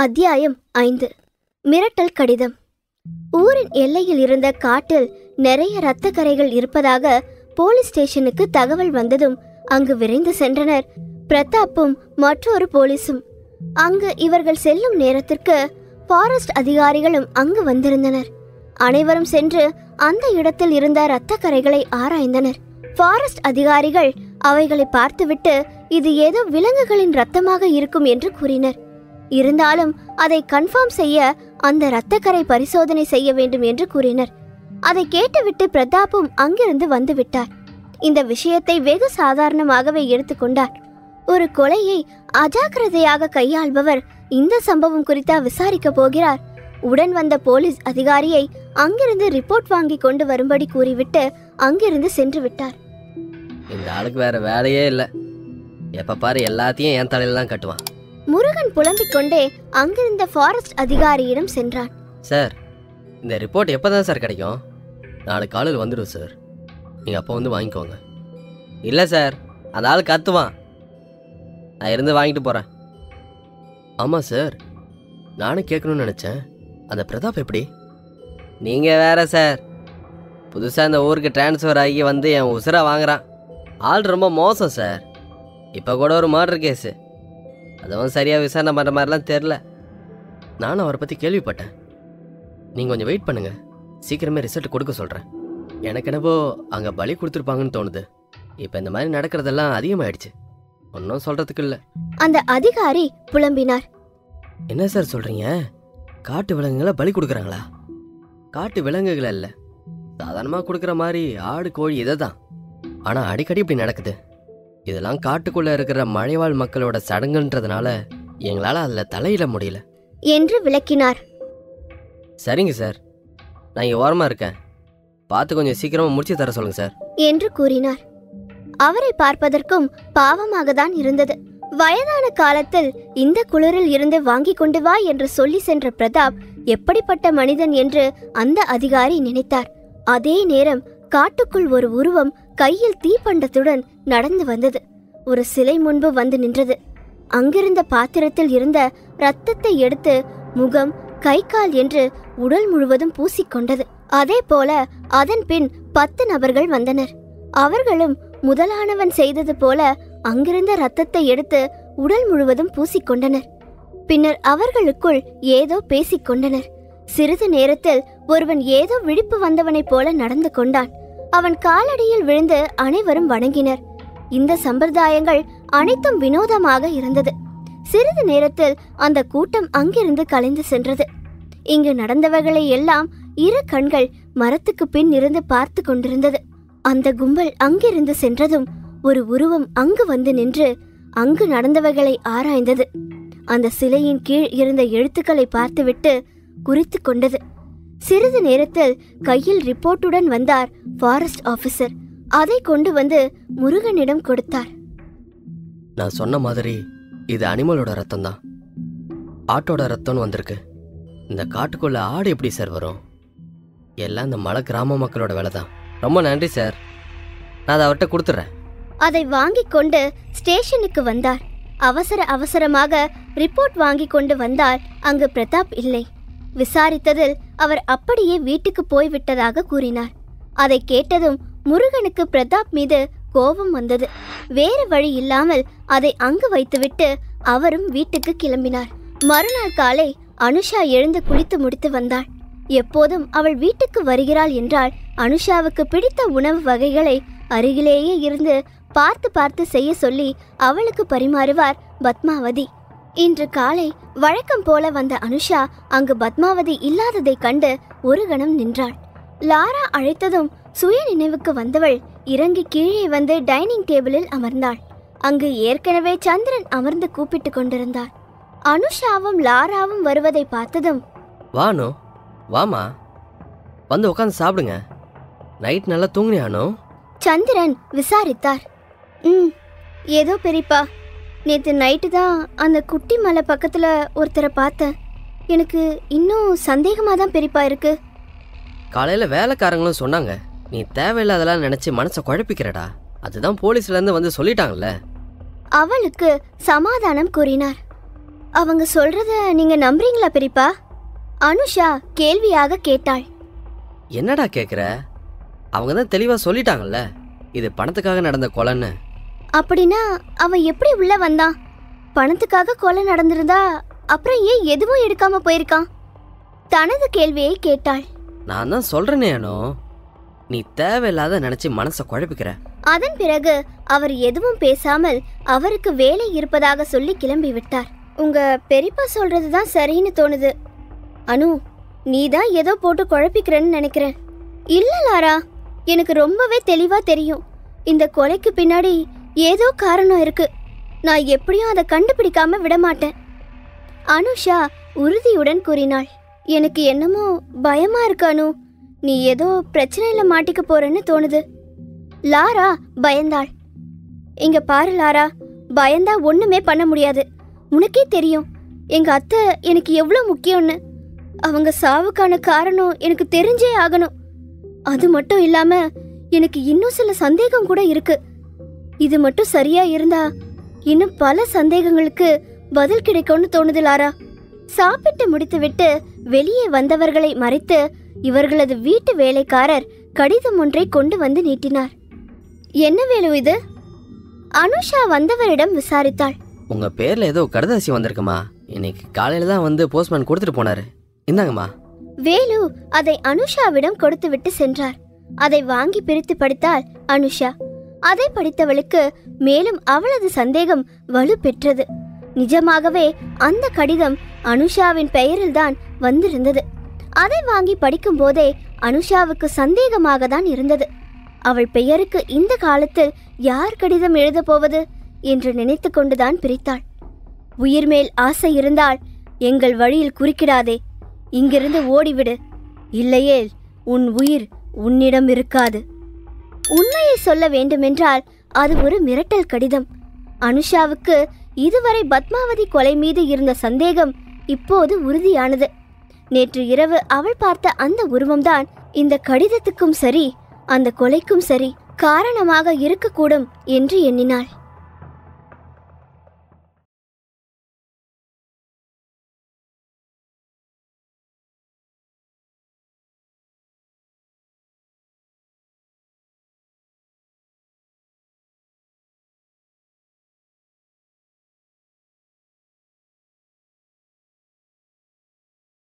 அத்தியாயம் 5. மிரட்டல் கடிதம். ஊரின் எல்லையில் இருந்த காட்டில் நிறைய இரத்த கரைகள் இருப்பதாக போலீஸ் ஸ்டேஷனுக்கு தகவல் வந்ததும் அங்கு விரைந்து சென்றனர் பிரதாப்பும் மற்றொரு போலீஸும். அங்கு இவர்கள் செல்லும் நேரத்திற்கு ஃபாரஸ்ட் அதிகாரிகளும் அங்கு வந்திருந்தனர். அனைவரும் சென்று அந்த இடத்தில் இருந்த இரத்த கரைகளை ஆராய்ந்தனர். ஃபாரஸ்ட் அதிகாரிகள் அவைகளை பார்த்துவிட்டு இது ஏதோ விலங்குகளின் இரத்தமாக இருக்கும் என்று கூறினர். இருந்தாலும் அதை கன்ஃபார்ம் செய்ய அந்த இரத்தக்கரை பரிசோதனை செய்ய வேண்டும் என்று கூறினர். அதை கேட்டுவிட்டு பிரதாப்பும் அங்கிருந்து வந்துவிட்டார். இந்த விஷயத்தை வெகு சாதாரணமாகவே எடுத்துக்கொண்டார். ஒரு கொலையை அஜாக்கிரதையாக கையாள்பவர் இந்த சம்பவம் குறித்தா விசாரிக்க போகிறார். உடன் வந்த போலீஸ் அதிகாரியை அங்கிருந்து ரிப்போர்ட் வாங்கி கொண்டு வரும்படி கூறிவிட்டு அங்கிருந்து சென்று விட்டார். இந்த ஆளுக்கு வேற வேலையே இல்லை, எப்ப பாரு எல்லாத்தையும் என் தலையில தான் கட்டுவான். முருகன் புலம்பிக் கொண்டே அங்கிருந்த ஃபாரஸ்ட் அதிகாரியிடம் சென்றான். சார், இந்த ரிப்போர்ட் எப்போதான் சார் கிடைக்கும்? நாளைக்கு காலையில் வந்துடும் சார், நீங்கள் அப்போ வந்து வாங்கிக்கோங்க. இல்லை சார், அந்த ஆள் கத்துவான், நான் இருந்து வாங்கிட்டு போகிறேன். ஆமாம் சார், நானும் கேட்கணும்னு நினச்சேன், அந்த பிரதாப் எப்படி? நீங்கள் வேற சார், புதுசாக இந்த ஊருக்கு டிரான்ஸ்ஃபர் ஆகி வந்து என் உசுரை வாங்குறான். ஆள் ரொம்ப மோசம் சார். இப்போ கூட ஒரு மர்டர் கேஸு, அதுவும் சரியாக விசாரணை பண்ணுற மாதிரிலாம் தெரில. நானும் அவரை பற்றி கேள்விப்பட்டேன். நீங்கள் கொஞ்சம் வெயிட் பண்ணுங்கள், சீக்கிரமே ரிசல்ட் கொடுக்க சொல்கிறேன். எனக்கு என்னவோ அங்கே பலி கொடுத்துருப்பாங்கன்னு தோணுது. இப்போ இந்த மாதிரி நடக்கிறதெல்லாம் அதிகமாகிடுச்சு, ஒன்றும் சொல்கிறதுக்கு இல்லை. அந்த அதிகாரி புலம்பினார். என்ன சார் சொல்கிறீங்க? காட்டு விலங்குகளை பலி கொடுக்குறாங்களா? காட்டு விலங்குகளை இல்லை, சாதாரணமாக கொடுக்குற மாதிரி ஆடு கோழி இதை தான். ஆனால் அடிக்கடி இப்படி நடக்குது. இதெல்லாம் காட்டுக்குள்ளே இருக்கிற மலைவாழ் மக்களோட சடங்குன்றதுனால எங்களால் அதில் தலையிட முடியல என்று விளக்கினார். சரிங்க சார், நான் இங்கே ஓரமாக இருக்கேன், பார்த்து கொஞ்சம் சீக்கிரமாக முடிச்சு தர சொல்லுங்க சார் என்று கூறினார். அவரை பார்ப்பதற்கும் பாவமாக தான் இருந்தது. வயதான காலத்தில் இந்த குளிரில் இருந்து வாங்கி கொண்டு வா என்று சொல்லி சென்ற பிரதாப் எப்படிப்பட்ட மனிதன் என்று அந்த அதிகாரி நினைத்தார். அதே நேரம் காட்டுக்குள் ஒரு உருவம் கையில் தீப்பண்டத்துடன் நடந்து வந்தது. ஒரு சிலை முன்பு வந்து நின்றது. அங்கிருந்த பாத்திரத்தில் இருந்த இரத்தத்தை எடுத்து முகம், கை, கால் என்று உடல் முழுவதும் பூசிக்கொண்டது. அதே போல அதன் பின் 10 நபர்கள் வந்தனர். அவர்களும் முதலானவன் செய்தது போல அங்கிருந்த இரத்தத்தை எடுத்து உடல் முழுவதும் பூசிக்கொண்டனர். பின்னர் அவர்களுக்குள் ஏதோ பேசிக்கொண்டனர். சிறிது நேரத்தில் ஒருவன் ஏதோ விழிப்பு வந்தவனைப் போல நடந்து கொண்டான். அவன் காலடியில் விழுந்து அனைவரும் வணங்கினர். இந்த சம்பிரதாயங்கள் அனைத்தும் வினோதமாக இருந்தது. சிறிது நேரத்தில் அந்த கூட்டம் அங்கிருந்து கலைந்து சென்றது. இங்கு நடந்தவர்களை எல்லாம் இரு கண்கள் மரத்துக்கு பின் இருந்து பார்த்து கொண்டிருந்தது. அந்த கும்பல் அங்கிருந்து சென்றதும் ஒரு உருவம் அங்கு வந்து நின்று அங்கு நடந்தவர்களை ஆராய்ந்தது. அந்த சிலையின் கீழ் இருந்த எழுத்துக்களை பார்த்துவிட்டு குறித்து கொண்டது. சிறிது நேரத்தில் கையில் ரிப்போர்ட்டுடன் வந்தார் ஃபாரஸ்ட் ஆபீசர். அதை கொண்டு வந்து முருகனிடம் கொடுத்தார். நான் சொன்ன மாதிரி இது அனிமலோட ரத்தம் தான், ஆட்டோட ரத்தம்னு வந்திருக்கு. இந்த காட்டுக்குள்ள ஆடு எப்படி சார் வரும்? எல்லாம் இந்த மலை கிராம மக்களோட வேலை தான். ரொம்ப நன்றி சார், நான் அதை அவர்கிட்ட கொடுத்துட்றேன். அதை வாங்கி கொண்டு ஸ்டேஷனுக்கு வந்தார். அவசரமாக ரிப்போர்ட் வாங்கி கொண்டு வந்தால் அங்கு பிரதாப் இல்லை. விசாரித்ததில் அவர் அப்படியே வீட்டுக்கு போய்விட்டதாக கூறினார். அதை கேட்டதும் முருகனுக்கு பிரதாப் மீது கோபம் வந்தது. வேறு வழி இல்லாமல் அதை அங்கு வைத்துவிட்டு அவரும் வீட்டுக்கு கிளம்பினார். மறுநாள் காலை அனுஷா எழுந்து குளித்து முடித்து வந்தாள். எப்போதும் அவள் வீட்டுக்கு வருகிறாள் என்றால் அனுஷாவுக்கு பிடித்த உணவு வகைகளை அருகிலேயே இருந்து பார்த்து பார்த்து செய்ய சொல்லி அவளுக்கு பரிமாறுவார் பத்மாவதி. இன்று காலை வழக்கம் போல வந்த அனுஷா அங்கு பத்மாவதி இல்லாததை கண்டு ஒரு கணம் நின்றாள். லாரா அழைத்ததும் சுய நினைவுக்கு வந்தவள் இறங்கி கீழே வந்து டைனிங் டேபிளில் அமர்ந்தாள். அங்கு ஏற்கனவே சந்திரன் அமர்ந்து கூப்பிட்டு கொண்டிருந்தார். அனுஷாவும் லாராவும் வருவதை பார்த்ததும், வானோ வாமா, வந்து உட்காந்து சாப்பிடுங்க, நைட் நல்லா தூங்குனியானோ? சந்திரன் விசாரித்தார். ஏதோ பெரியப்பா, நேற்று நைட்டு தான் அந்த குட்டி மலை பக்கத்தில் ஒருத்தரை பார்த்தேன். எனக்கு இன்னும் சந்தேகமாக தான் பெரியப்பா இருக்கு. காலையில் வேலைக்காரங்களும் சொன்னாங்க, நீ தேவையில்லாதெல்லாம் நினச்சி மனசை குழப்பிக்கிறடா, அதுதான் போலீஸ்லேருந்து வந்து சொல்லிட்டாங்கல்ல. அவளுக்கு சமாதானம் கூறினார். அவங்க சொல்றத நீங்க நம்புறீங்களா பெரியப்பா? அனுஷா கேள்வியாக கேட்டாள். என்னடா கேட்குற? அவங்க தான் தெளிவாக சொல்லிட்டாங்கல்ல, இது பணத்துக்காக நடந்த கொலைன்னு. அப்படின்னா அவன் எப்படி உள்ள வந்தான்? பணத்துக்காக கொலை நடந்திருந்தா அப்புறம் ஏன் எதுவும் எடுக்காம போயிருக்கான்? தனது கேள்வியை கேட்டாள். நான் தான் சொல்றேனே அனு, நீ தேவையில்லாத நினைச்சு மனசை குழப்பிக்கிற. அதன் பிறகு அவர் எதுவும் பேசாமல் அவருக்கு வேலை இருப்பதாக சொல்லி கிளம்பி விட்டார். உங்க பெரியப்பா சொல்றதுதான் சரின்னு தோணுது. அனு, நீ தான் ஏதோ போட்டு குழப்பிக்கிறன்னு நினைக்கிறேன். இல்ல லாரா, எனக்கு ரொம்பவே தெளிவா தெரியும். இந்த கொலைக்கு பின்னாடி ஏதோ காரணம் இருக்கு. நான் எப்படியும் அதை கண்டுபிடிக்காம விடமாட்டேன். அனுஷா உறுதியுடன் கூறினாள். எனக்கு என்னமோ பயமா இருக்கு அனு. நீ ஏதோ பிரச்சனையில மாட்டிக்க போறேன்னு தோணுது. லாரா பயந்தாள். இங்க பாரு லாரா, பயந்தா ஒண்ணுமே பண்ண முடியாது. உனக்கே தெரியும் எங்க அத்தை எனக்கு எவ்வளவு முக்கியம்னு. அவங்க சாவுக்கான காரணம் எனக்கு தெரிஞ்சே ஆகணும். அது மட்டும் இல்லாம எனக்கு இன்னும் சில சந்தேகம் கூட இருக்கு. இது மட்டும் சரியா இருந்தா இன்னும் பல சந்தேகங்களுக்கு பதில் கிடைக்கும்னு தோணுது லாரா. சாப்பிட்டு முடித்துவிட்டு வெளியே வந்தவர்களை மறைத்து இவர்களது வீட்டு வேலைக்காரர் கடிதம் ஒன்றை கொண்டு வந்து நீட்டினார். என்ன வேலு இது? அனுஷா வந்தவரிடம் விசாரித்தாள். உங்க பேர்ல ஏதோ கடுதாசி வந்திருக்குமா? இன்னைக்கு காலையில தான் வந்து போஸ்ட்மேன் கொடுத்துட்டு போனாரு. இந்தாங்கம்மா. வேலு அதை அனுஷாவிடம் கொடுத்து விட்டு சென்றார். அதை வாங்கி பிரித்து படித்தாள் அனுஷா. அதை படித்தவளுக்கு மேலும் அவளது சந்தேகம் வலு பெற்றது. நிஜமாகவே அந்த கடிதம் அனுஷாவின் பெயரில்தான் வந்திருந்தது. அதை வாங்கி படிக்கும் போதே அனுஷாவுக்கு சந்தேகமாக தான் இருந்தது. அவள் பெயருக்கு இந்த காலத்தில் யார் கடிதம் எழுத போவது என்று நினைத்து கொண்டுதான் பிரித்தாள். உயிர் மேல் ஆசை இருந்தால் எங்கள் வழியில் குறுக்கிடாதே, இங்கிருந்து ஓடிவிடு, இல்லையேல் உன் உயிர் உன்னிடம் இருக்காது. உண்மையை சொல்ல வேண்டுமென்றால் அது ஒரு மிரட்டல் கடிதம். அனுஷாவுக்கு இதுவரை பத்மாவதி கொலை மீது இருந்த சந்தேகம் இப்போது உறுதியானது. நேற்று இரவு அவள் பார்த்த அந்த உருவம்தான் இந்த கடிதத்துக்கும் சரி அந்த கொலைக்கும் சரி காரணமாக இருக்கக்கூடும் என்று எண்ணினாள்.